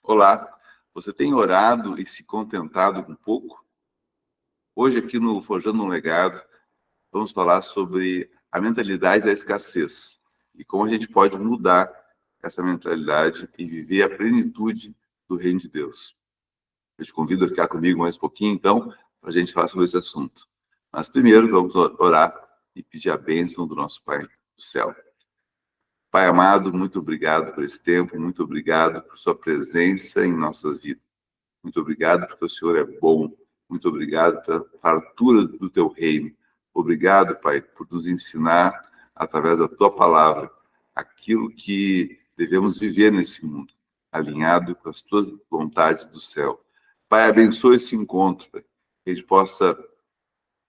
Olá, você tem orado e se contentado com pouco? Hoje aqui no Forjando um Legado, vamos falar sobre a mentalidade da escassez e como a gente pode mudar essa mentalidade e viver a plenitude do Reino de Deus. Eu te convido a ficar comigo mais um pouquinho, então, para a gente falar sobre esse assunto. Mas primeiro vamos orar e pedir a bênção do nosso Pai do céu. Pai amado, muito obrigado por esse tempo, muito obrigado por sua presença em nossas vidas. Muito obrigado porque o Senhor é bom. Muito obrigado pela fartura do teu reino. Obrigado, Pai, por nos ensinar, através da tua palavra, aquilo que devemos viver nesse mundo, alinhado com as tuas vontades do céu. Pai, abençoa esse encontro, Pai, que a gente possa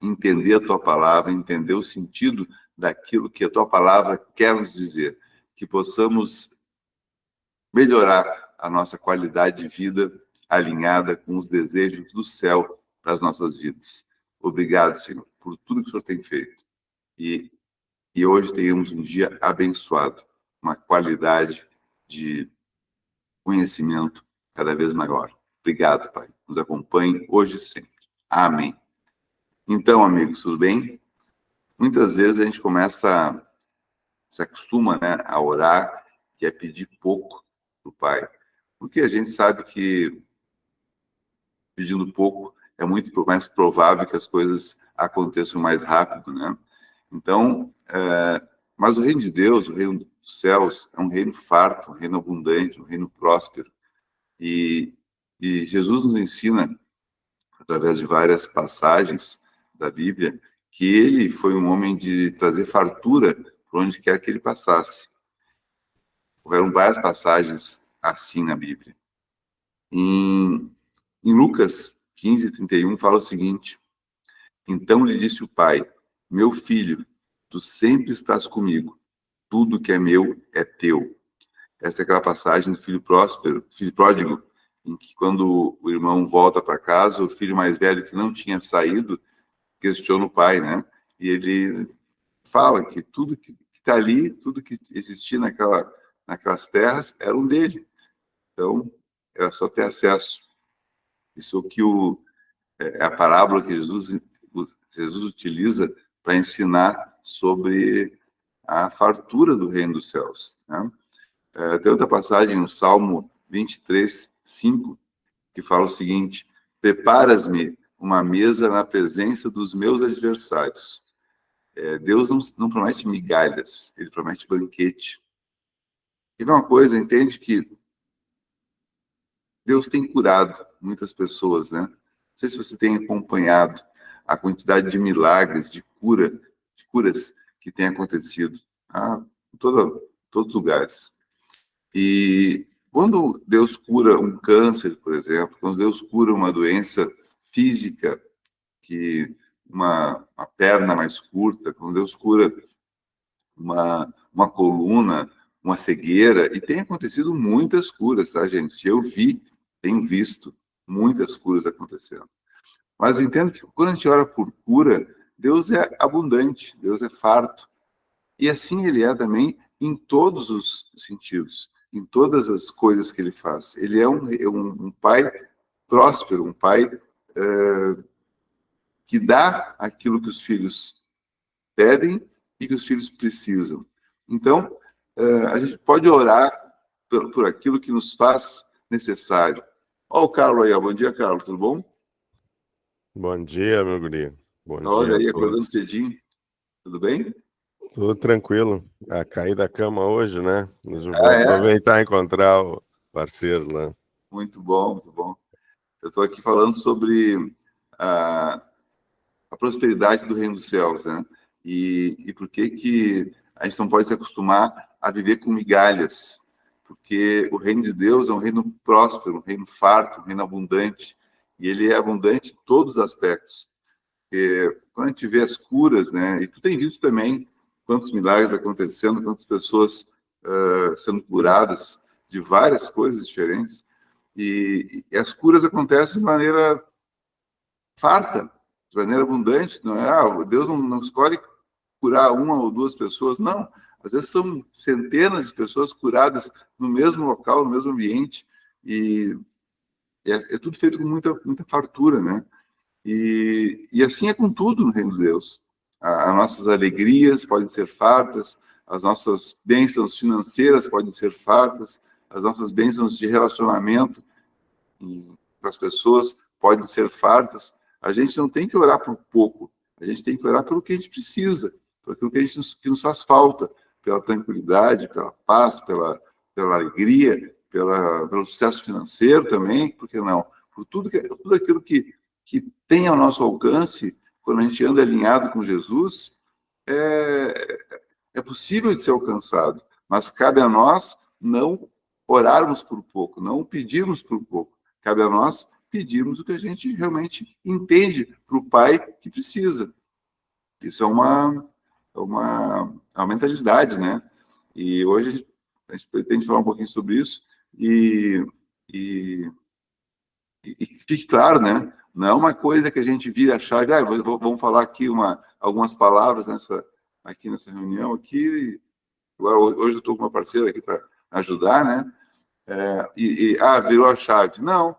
entender a tua palavra, entender o sentido daquilo que a tua palavra quer nos dizer, que possamos melhorar a nossa qualidade de vida alinhada com os desejos do céu para as nossas vidas. Obrigado, Senhor, por tudo que o Senhor tem feito. E hoje tenhamos um dia abençoado, uma qualidade de conhecimento cada vez maior. Obrigado, Pai. Nos acompanhe hoje e sempre. Amém. Então, amigos, tudo bem? Muitas vezes a gente se acostuma, né, a orar e a pedir pouco para o Pai, porque a gente sabe que pedindo pouco é muito mais provável que as coisas aconteçam mais rápido, né? Então, mas o reino de Deus, o reino dos céus, é um reino farto, um reino abundante, um reino próspero. E Jesus nos ensina, através de várias passagens da Bíblia, que ele foi um homem de trazer fartura por onde quer que ele passasse. Houveram várias passagens assim na Bíblia. Em Lucas 15:31 fala o seguinte: então lhe disse o pai, meu filho, tu sempre estás comigo, tudo que é meu é teu. Essa é aquela passagem do filho pródigo, em que quando o irmão volta para casa, o filho mais velho que não tinha saído questiona o pai, né? E ele fala que tudo que está ali, tudo que existia naquelas terras, era um dele. Então, era só ter acesso. Isso que é a parábola que Jesus utiliza para ensinar sobre a fartura do reino dos céus, né? Tem outra passagem no Salmo 23:5 que fala o seguinte: preparas-me uma mesa na presença dos meus adversários. Deus não promete migalhas, ele promete banquete. E uma coisa, entende que Deus tem curado muitas pessoas, né? Não sei se você tem acompanhado a quantidade de milagres, de curas que tem acontecido em todos os lugares. E quando Deus cura um câncer, por exemplo, quando Deus cura uma doença física, que uma perna mais curta, quando Deus cura uma coluna, uma cegueira, e tem acontecido muitas curas, tá, gente? Tenho visto muitas curas acontecendo. Mas entendo que quando a gente ora por cura, Deus é abundante, Deus é farto. E assim ele é também em todos os sentidos, em todas as coisas que ele faz. Ele é um pai próspero, um pai que dá aquilo que os filhos pedem e que os filhos precisam. Então, a gente pode orar por aquilo que nos faz necessário. Olha o Carlos aí, ó. Bom dia, Carlos, tudo bom? Bom dia, meu guri. Bom Olha dia aí, a acordando todos. cedinho, tudo bem? Tudo tranquilo. Caí da cama hoje, né? Mas eu vou É? aproveitar e encontrar o parceiro lá. Muito bom, muito bom. Eu estou aqui falando sobre a prosperidade do reino dos céus, né? E por que a gente não pode se acostumar a viver com migalhas? Porque o reino de Deus é um reino próspero, um reino farto, um reino abundante. E ele é abundante em todos os aspectos. Porque quando a gente vê as curas, né? E tu tem visto também quantos milagres acontecendo, quantas pessoas sendo curadas de várias coisas diferentes. E as curas acontecem de maneira farta, de maneira abundante. Não é? Deus não escolhe curar uma ou duas pessoas, não. Às vezes são centenas de pessoas curadas no mesmo local, no mesmo ambiente. e é tudo feito com muita fartura, né? E assim é com tudo no reino de Deus. As nossas alegrias podem ser fartas, as nossas bênçãos financeiras podem ser fartas, as nossas bênçãos de relacionamento com as pessoas podem ser fartas. A gente não tem que orar por pouco, a gente tem que orar pelo que a gente precisa, por aquilo que nos faz falta, pela tranquilidade, pela paz, pela alegria, pelo sucesso financeiro também, por que não? Por tudo aquilo que tem ao nosso alcance, quando a gente anda alinhado com Jesus, é possível de ser alcançado, mas cabe a nós não orarmos por pouco, não pedirmos por pouco. Cabe a nós pedirmos o que a gente realmente entende para o Pai que precisa. Isso é uma mentalidade, né? E hoje a gente pretende falar um pouquinho sobre isso e fique claro, né? Não é uma coisa que a gente vira a chave, vamos falar aqui algumas palavras aqui nessa reunião. Hoje eu estou com uma parceira aqui para ajudar, né? Virou a chave. Não,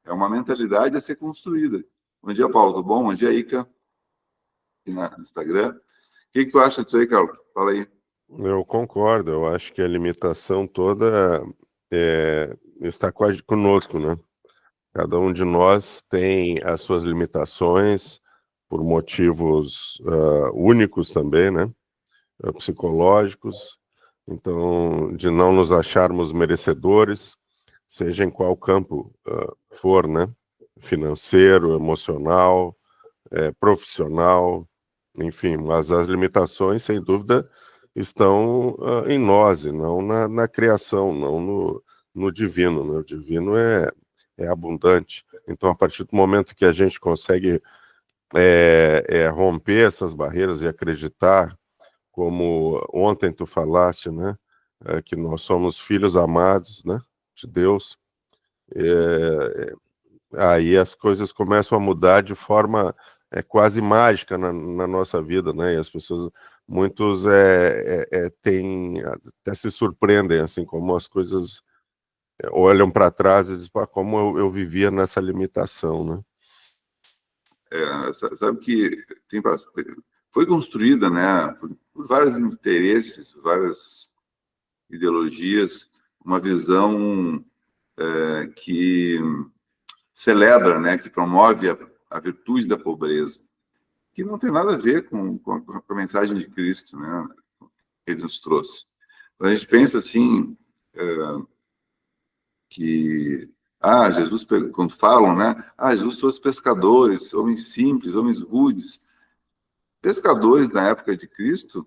é uma mentalidade a ser construída. Bom dia, Paulo, tudo bom? Bom dia, Ica, aqui no Instagram. O que tu acha disso aí, Carlos? Fala aí. Eu concordo, eu acho que a limitação toda está quase conosco, né? Cada um de nós tem as suas limitações por motivos únicos também, né? Psicológicos. Então, de não nos acharmos merecedores, seja em qual campo for, né? Financeiro, emocional, profissional, enfim. Mas as limitações, sem dúvida, estão em nós, e não na criação, não no divino, né? O divino é abundante. Então, a partir do momento que a gente consegue romper essas barreiras e acreditar, como ontem tu falaste, né, que nós somos filhos amados, né, de Deus, aí as coisas começam a mudar de forma quase mágica na nossa vida, né, e as pessoas, muitos até se surpreendem, assim, como as coisas olham para trás e dizem, como eu vivia nessa limitação, né? Sabe que foi construída, né, por vários interesses, várias ideologias, uma visão que celebra, né, que promove a virtude da pobreza, que não tem nada a ver com a mensagem de Cristo, né, que ele nos trouxe. Quando a gente pensa assim, que Jesus, quando falam, né, Jesus trouxe pescadores, homens simples, homens rudes. Pescadores na época de Cristo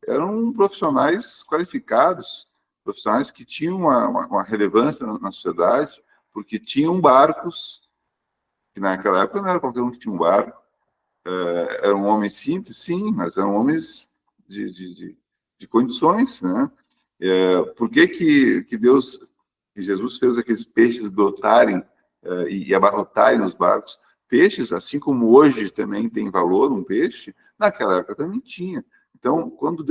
eram profissionais qualificados, profissionais que tinham uma relevância na sociedade, porque tinham barcos, que naquela época não era qualquer um que tinha um barco. Eram homens simples, sim, mas eram homens de condições, né? Por que Jesus fez aqueles peixes brotarem e abarrotarem os barcos? Peixes, assim como hoje também tem valor um peixe, naquela época também tinha. Então, quando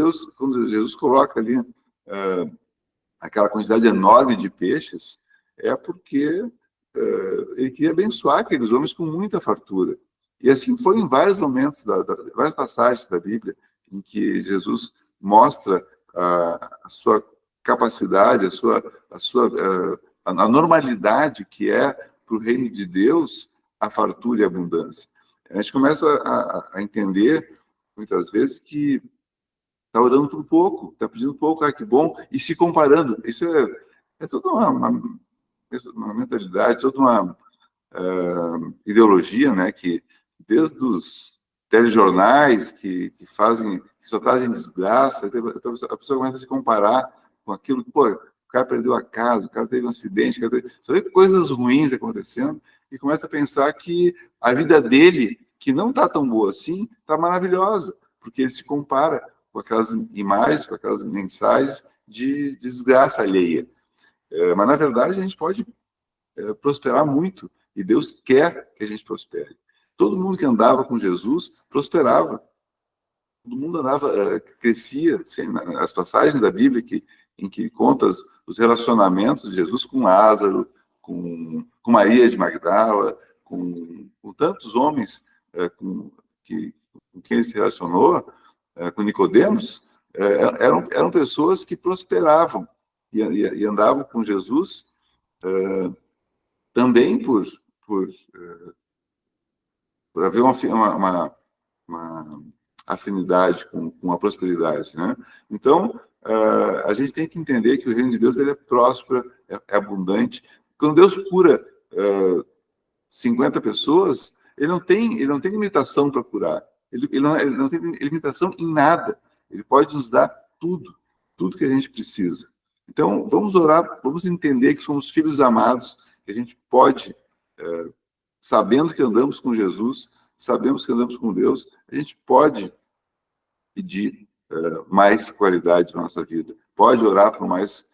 Jesus coloca ali aquela quantidade enorme de peixes, é porque ele queria abençoar aqueles homens com muita fartura. E assim foi em vários momentos, várias passagens da Bíblia, em que Jesus mostra a sua capacidade, a normalidade que é para o reino de Deus a fartura e a abundância. A gente começa a entender, muitas vezes, que está orando por pouco, está pedindo pouco, que bom, e se comparando. Isso é toda uma mentalidade, toda uma ideologia, né, que desde os telejornais que só trazem desgraça, a pessoa começa a se comparar com aquilo que, o cara perdeu a casa, o cara teve um acidente, só vê coisas ruins acontecendo, e começa a pensar que a vida dele, que não está tão boa assim, está maravilhosa, porque ele se compara com aquelas imagens, com aquelas mensagens de desgraça alheia. Mas, na verdade, a gente pode prosperar muito, e Deus quer que a gente prospere. Todo mundo que andava com Jesus prosperava. Todo mundo andava, crescia. Assim, as passagens da Bíblia em que conta os relacionamentos de Jesus com Lázaro, com Maria de Magdala, com tantos homens com quem ele se relacionou, com Nicodemos, eram pessoas que prosperavam e andavam com Jesus também por haver uma afinidade com a prosperidade, né? Então, a gente tem que entender que o reino de Deus ele é próspero, é abundante. Quando Deus cura 50 pessoas, ele não tem limitação para curar. Ele não tem limitação em nada. Ele pode nos dar tudo que a gente precisa. Então, vamos orar, vamos entender que somos filhos amados, que a gente pode, sabendo que andamos com Jesus, sabemos que andamos com Deus, a gente pode pedir mais qualidade na nossa vida, pode orar por mais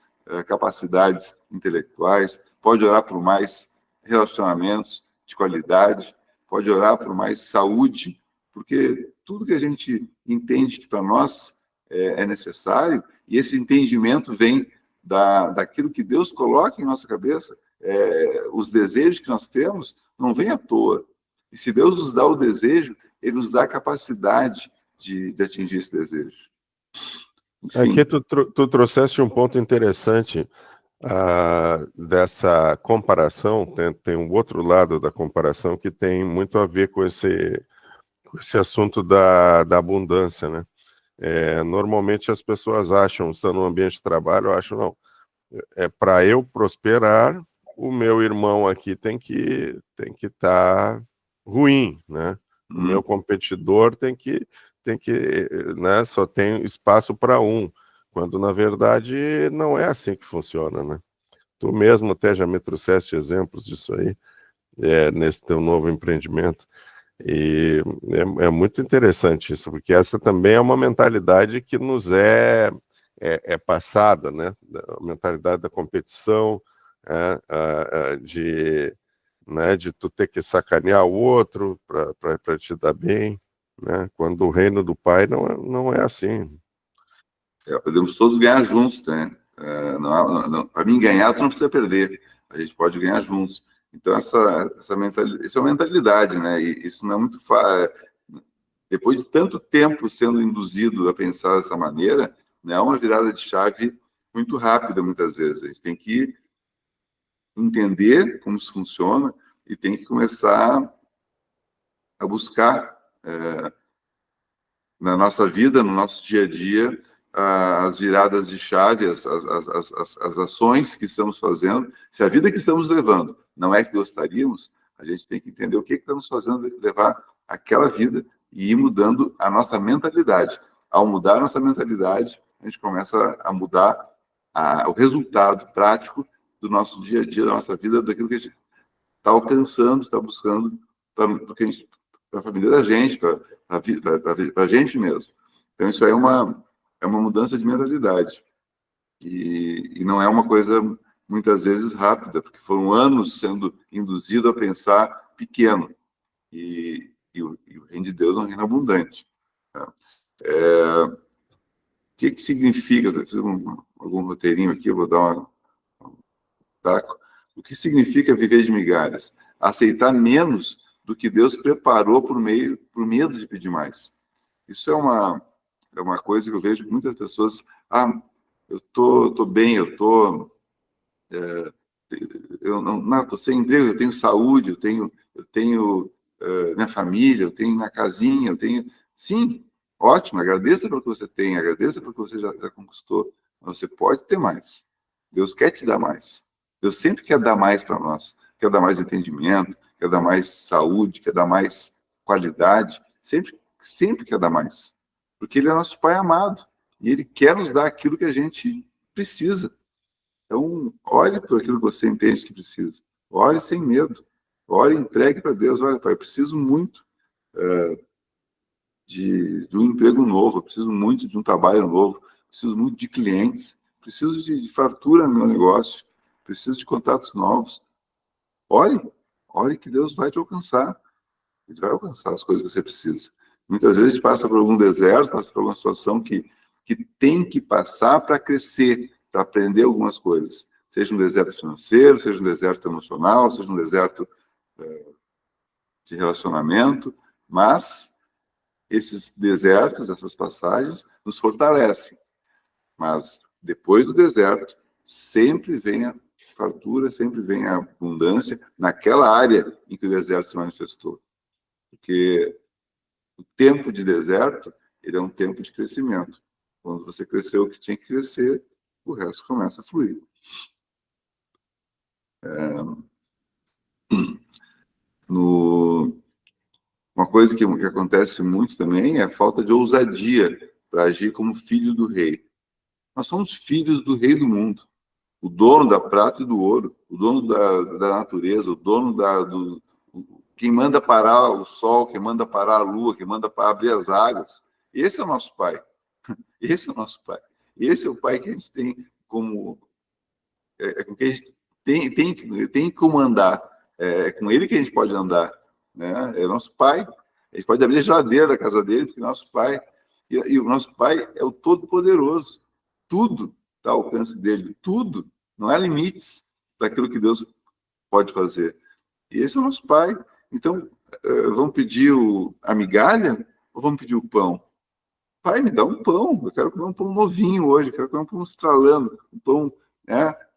capacidades intelectuais, pode orar por mais relacionamentos de qualidade, pode orar por mais saúde, porque tudo que a gente entende que para nós é necessário, e esse entendimento vem daquilo que Deus coloca em nossa cabeça, os desejos que nós temos não vêm à toa. E se Deus nos dá o desejo, Ele nos dá a capacidade de atingir esse desejo. Enfim. Aqui tu trouxeste um ponto interessante dessa comparação, tem um outro lado da comparação que tem muito a ver com esse assunto da abundância, né? Normalmente as pessoas acham, estando no ambiente de trabalho, acham, não, para eu prosperar, o meu irmão aqui tem que estar ruim, né? O meu competidor tem que né, só tem espaço para um, quando na verdade não é assim que funciona, né? Tu mesmo até já me trouxeste exemplos disso aí, nesse teu novo empreendimento, e é muito interessante isso, porque essa também é uma mentalidade que nos é passada, né? A mentalidade da competição, de tu ter que sacanear o outro para te dar bem, né? Quando o reino do Pai não é assim. Podemos todos ganhar juntos, né? Para mim ganhar, tu não precisa perder. A gente pode ganhar juntos. Então, isso é uma mentalidade, né? E isso não é muito fácil. Depois de tanto tempo sendo induzido a pensar dessa maneira, né, é uma virada de chave muito rápida, muitas vezes. A gente tem que entender como isso funciona e tem que começar a buscar na nossa vida, no nosso dia a dia, as viradas de chave, as ações que estamos fazendo. Se a vida que estamos levando não é que gostaríamos, a gente tem que entender o que estamos fazendo levar aquela vida e ir mudando a nossa mentalidade. Ao mudar a nossa mentalidade, a gente começa a mudar o resultado prático do nosso dia a dia, da nossa vida, daquilo que a gente está alcançando, está buscando para a família da gente, para a gente mesmo. Então, isso aí é uma mudança de mentalidade. E não é uma coisa, muitas vezes, rápida, porque foram anos sendo induzido a pensar pequeno. E o reino de Deus é um reino abundante. Tá? O que significa? Eu fiz algum roteirinho aqui, eu vou dar um taco. O que significa viver de migalhas? Aceitar menos do que Deus preparou por medo de pedir mais. Isso é uma coisa que eu vejo muitas pessoas. Eu tô bem, eu tô sem emprego, eu tenho saúde, eu tenho minha família, eu tenho minha casinha, eu tenho. Sim, ótimo, agradeça pelo que você tem, agradeça pelo que você já conquistou. Mas você pode ter mais. Deus quer te dar mais. Deus sempre quer dar mais para nós. Quer dar mais entendimento, quer dar mais saúde, quer dar mais qualidade. Sempre quer dar mais. Porque Ele é nosso Pai amado. E Ele quer nos dar aquilo que a gente precisa. Então, olhe por aquilo que você entende que precisa. Olhe sem medo. Olhe e entregue para Deus. Olha, Pai, eu preciso muito de um emprego novo, eu preciso muito de um trabalho novo, preciso muito de clientes, preciso de fartura no meu negócio, preciso de contatos novos. Ore que Deus vai te alcançar. Ele vai alcançar as coisas que você precisa. Muitas vezes a gente passa por algum deserto, passa por alguma situação que tem que passar para crescer, para aprender algumas coisas. Seja um deserto financeiro, seja um deserto emocional, seja um deserto de relacionamento, mas esses desertos, essas passagens, nos fortalecem. Mas depois do deserto, sempre vem a fartura, sempre vem a abundância naquela área em que o deserto se manifestou. Porque o tempo de deserto, ele é um tempo de crescimento. Quando você cresceu o que tinha que crescer, o resto começa a fluir. Uma coisa que acontece muito também é a falta de ousadia para agir como filho do rei. Nós somos filhos do rei do mundo, o dono da prata e do ouro, o dono da natureza, o dono quem manda parar o sol, quem manda parar a lua, quem manda para abrir as águas. Esse é o nosso pai. Esse é o nosso pai. Esse é o pai que a gente tem como... com quem a gente tem que comandar. É com ele que a gente pode andar. Né? É o nosso pai. A gente pode abrir a geladeira da casa dele, porque é nosso pai. E o nosso pai é o Todo-Poderoso. Tudo está ao alcance dele. Tudo. Não há limites para aquilo que Deus pode fazer. E esse é o nosso pai. Então, vamos pedir a migalha ou vamos pedir o pão? Pai, me dá um pão. Eu quero comer um pão novinho hoje. Eu quero comer um pão estralando. Um pão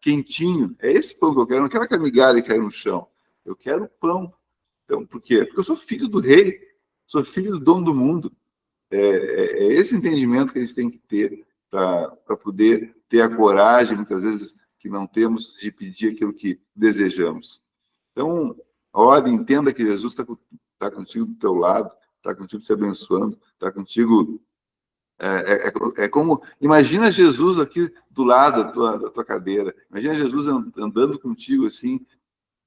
quentinho. É esse pão que eu quero. Eu não quero aquela migalha cair no chão. Eu quero pão. Então, por quê? Porque eu sou filho do rei. Sou filho do dono do mundo. É esse entendimento que a gente tem que ter para poder ter a coragem, muitas vezes, que não temos, de pedir aquilo que desejamos. Então, ore, entenda que Jesus está contigo do teu lado, está contigo te abençoando, está contigo... É como... Imagina Jesus aqui do lado da tua cadeira. Imagina Jesus andando contigo assim,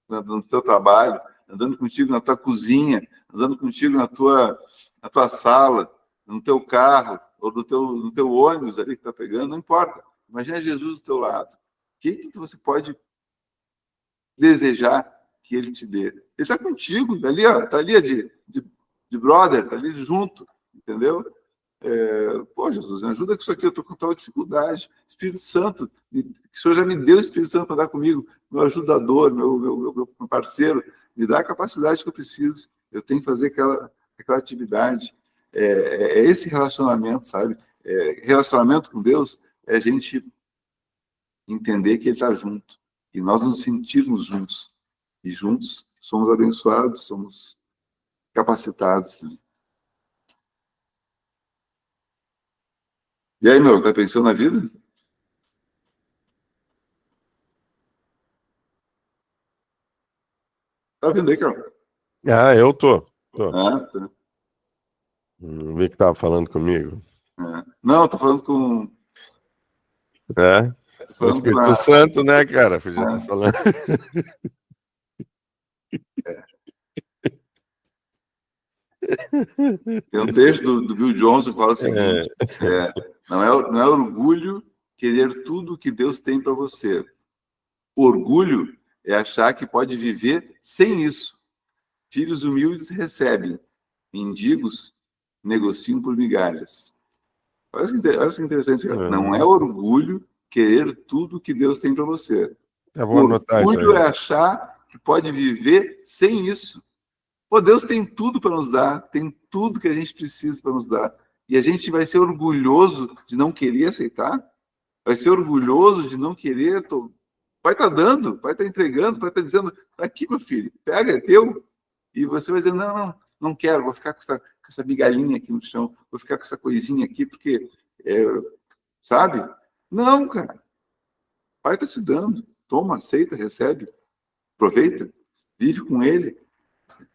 no teu trabalho, andando contigo na tua cozinha, andando contigo na tua sala, no teu carro, ou no teu ônibus ali que está pegando, não importa. Imagina Jesus do teu lado. O que você pode desejar que ele te dê? Ele está contigo, está ali de brother, está ali junto, entendeu? Jesus, me ajuda com isso aqui, eu estou com tal dificuldade. Espírito Santo, que o Senhor já me deu o Espírito Santo para dar comigo, meu ajudador, meu parceiro, me dá a capacidade que eu preciso. Eu tenho que fazer aquela atividade. É esse relacionamento, sabe? Relacionamento com Deus é a gente entender que Ele está junto e nós nos sentirmos juntos. E juntos somos abençoados, somos capacitados. Né? E aí, tá pensando na vida? Tá vendo aí, Carol? Eu tô. Tá. Não vi que tava falando comigo. Não, eu tô falando com... O Espírito Santo, né, cara? Podia estar falando. Tem um texto do Bill Johnson que fala o seguinte: não é orgulho querer tudo que Deus tem para você. Orgulho é achar que pode viver sem isso. Filhos humildes recebem, mendigos negociam por migalhas. Olha que interessante. Não é orgulho querer tudo que Deus tem para você. Orgulho é achar que pode viver sem isso. Deus tem tudo para nos dar, tem tudo que a gente precisa para nos dar. E a gente vai ser orgulhoso de não querer aceitar? Vai ser orgulhoso de não querer? Vai estar dando, vai estar entregando, vai estar dizendo, tá aqui, meu filho, pega, é teu. E você vai dizer, não quero, vou ficar com essa migalhinha aqui no chão, vou ficar com essa coisinha aqui, porque, sabe? Não, cara. O Pai está te dando. Toma, aceita, recebe, aproveita, vive com Ele.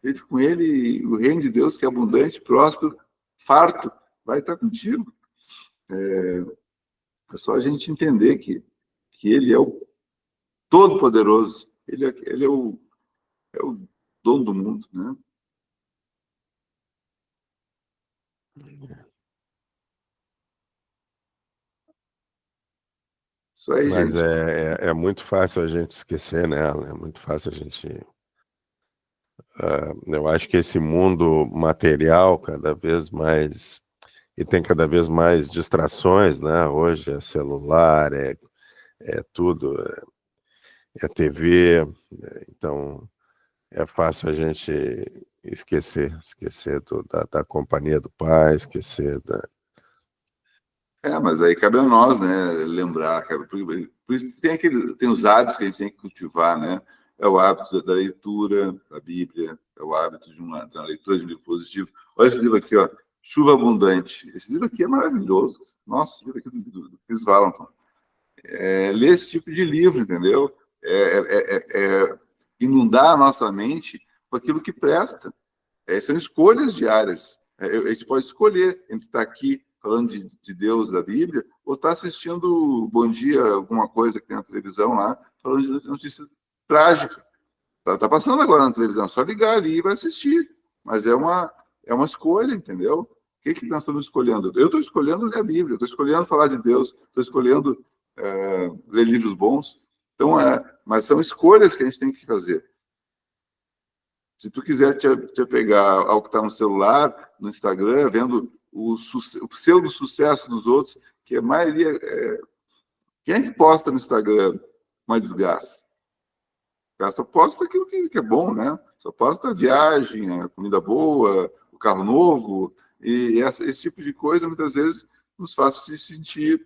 Vive com Ele e o reino de Deus, que é abundante, próspero, farto, vai estar contigo. É só a gente entender que Ele é o Todo-Poderoso. Ele é o dono do mundo, né? Isso aí, mas gente. é muito fácil a gente esquecer, né? É muito fácil a gente... eu acho que esse mundo material cada vez mais... E tem cada vez mais distrações, né? Hoje é celular, é tudo. é TV, então é fácil a gente esquecer da companhia do pai, esquecer da... Mas aí cabe a nós, né, lembrar, cara, por isso tem os hábitos que a gente tem que cultivar, né? É o hábito da leitura da Bíblia, é o hábito de uma leitura de um livro positivo. Olha esse livro aqui, ó, Chuva Abundante. Esse livro aqui é maravilhoso. Nossa, esse livro aqui do Chris Valentin. Ler esse tipo de livro, entendeu? Inundar a nossa mente com aquilo que presta. São escolhas diárias. A gente pode escolher entre estar aqui falando de Deus, da Bíblia, ou estar assistindo Bom Dia, alguma coisa que tem na televisão lá, falando de notícia trágica. Tá passando agora na televisão, só ligar ali e vai assistir. Mas é uma escolha, entendeu? O que nós estamos escolhendo? Eu estou escolhendo ler a Bíblia, estou escolhendo falar de Deus, estou escolhendo ler livros bons. Então, mas são escolhas que a gente tem que fazer. Se tu quiser te apegar ao que está no celular, no Instagram, vendo o pseudo-sucesso dos outros, que a maioria... Quem é que posta no Instagram uma desgraça? O cara só posta aquilo que é bom, né? Só posta a viagem, a comida boa, o carro novo, e esse tipo de coisa, muitas vezes, nos faz se sentir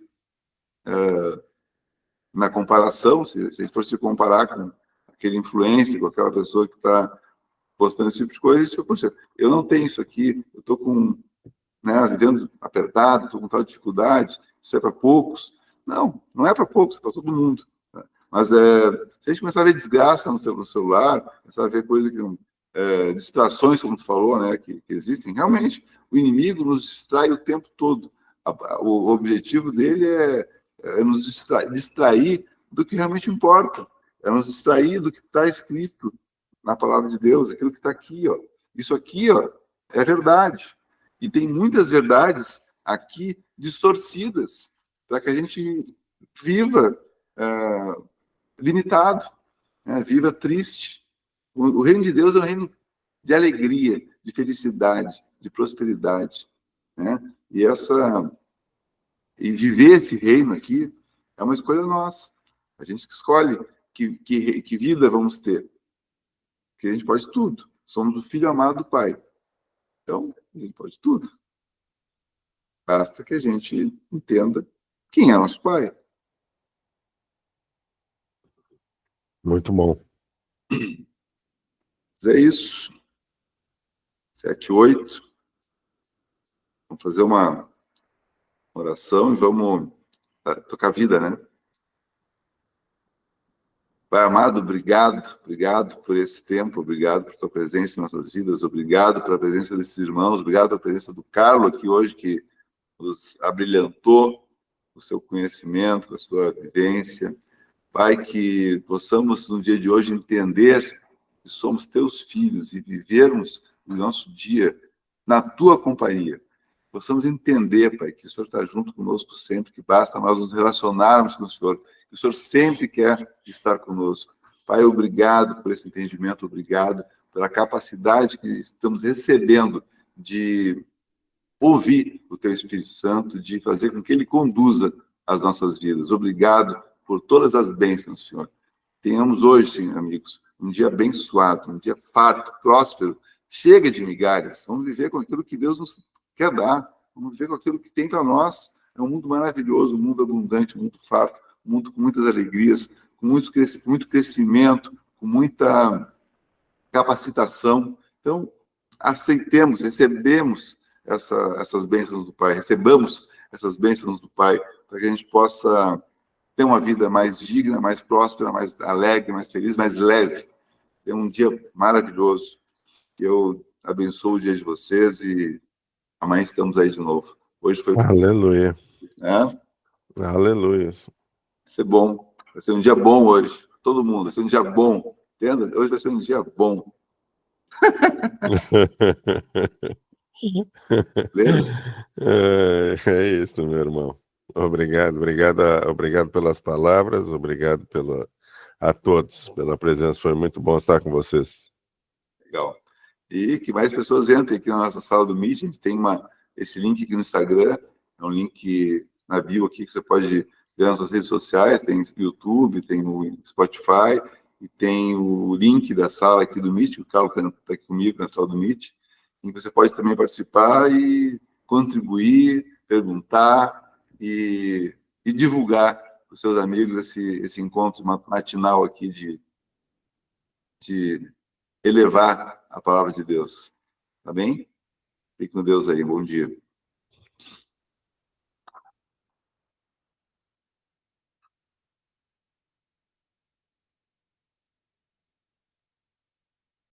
na comparação, se a gente for se comparar com aquele influencer, com aquela pessoa que está postando esse tipo de coisa, eu não tenho isso aqui, eu estou vivendo apertado, estou com tal dificuldade, isso é para poucos. Não é para poucos, é para todo mundo. Né? Mas se a gente começar a ver desgraça no celular, começar a ver coisas que distrações, como tu falou, né, que existem, realmente o inimigo nos distrai o tempo todo. O objetivo dele é nos distrair do que realmente importa, é nos distrair do que está escrito na palavra de Deus, aquilo que está aqui, ó. Isso aqui, ó, é verdade. E tem muitas verdades aqui distorcidas para que a gente viva limitado, né? Viva triste. O reino de Deus é um reino de alegria, de felicidade, de prosperidade, né? E viver esse reino aqui é uma escolha nossa. A gente que escolhe que vida vamos ter. Que a gente pode tudo. Somos o filho amado do Pai. Então, a gente pode tudo. Basta que a gente entenda quem é nosso Pai. Muito bom. Mas é isso. 7, 8. Vamos fazer uma oração e vamos tocar a vida, né? Pai amado, obrigado por esse tempo, obrigado por tua presença em nossas vidas, obrigado pela presença desses irmãos, obrigado pela presença do Carlos aqui hoje, que nos abrilhantou com o seu conhecimento, com a sua vivência. Pai, que possamos no dia de hoje entender que somos teus filhos e vivermos o nosso dia na tua companhia. Possamos entender, Pai, que o Senhor está junto conosco sempre, que basta nós nos relacionarmos com o Senhor, que o Senhor sempre quer estar conosco. Pai, obrigado por esse entendimento, obrigado pela capacidade que estamos recebendo de ouvir o Teu Espírito Santo, de fazer com que Ele conduza as nossas vidas. Obrigado por todas as bênçãos, Senhor. Tenhamos hoje, Senhor, amigos, um dia abençoado, um dia farto, próspero. Chega de migalhas. Vamos viver com aquilo que Deus nos quer dar. Vamos viver com aquilo que tem para nós. É um mundo maravilhoso, um mundo abundante, um mundo farto, um mundo com muitas alegrias, com muito crescimento, com muita capacitação. Então, aceitemos, recebemos essas bênçãos do Pai, recebamos essas bênçãos do Pai, para que a gente possa ter uma vida mais digna, mais próspera, mais alegre, mais feliz, mais leve. Ter um dia maravilhoso. Eu abençoo o dia de vocês e amanhã estamos aí de novo. Hoje foi... Aleluia. É? Aleluia. Vai ser bom. Vai ser um dia bom hoje. Todo mundo. Vai ser um dia bom. Entenda? Hoje vai ser um dia bom. Beleza? É isso, meu irmão. Obrigado pelas palavras, obrigado a todos pela presença, foi muito bom estar com vocês. Legal. E que mais pessoas entrem aqui na nossa sala do Meet. A gente tem esse link aqui no Instagram, é um link na bio aqui que você pode nas nossas redes sociais, tem YouTube, tem o Spotify, e tem o link da sala aqui do Meet, o Carlos está aqui comigo na sala do Meet, e você pode também participar e contribuir, perguntar e divulgar para os seus amigos esse encontro matinal aqui de elevar a palavra de Deus. Tá bem? Fique com Deus aí. Bom dia.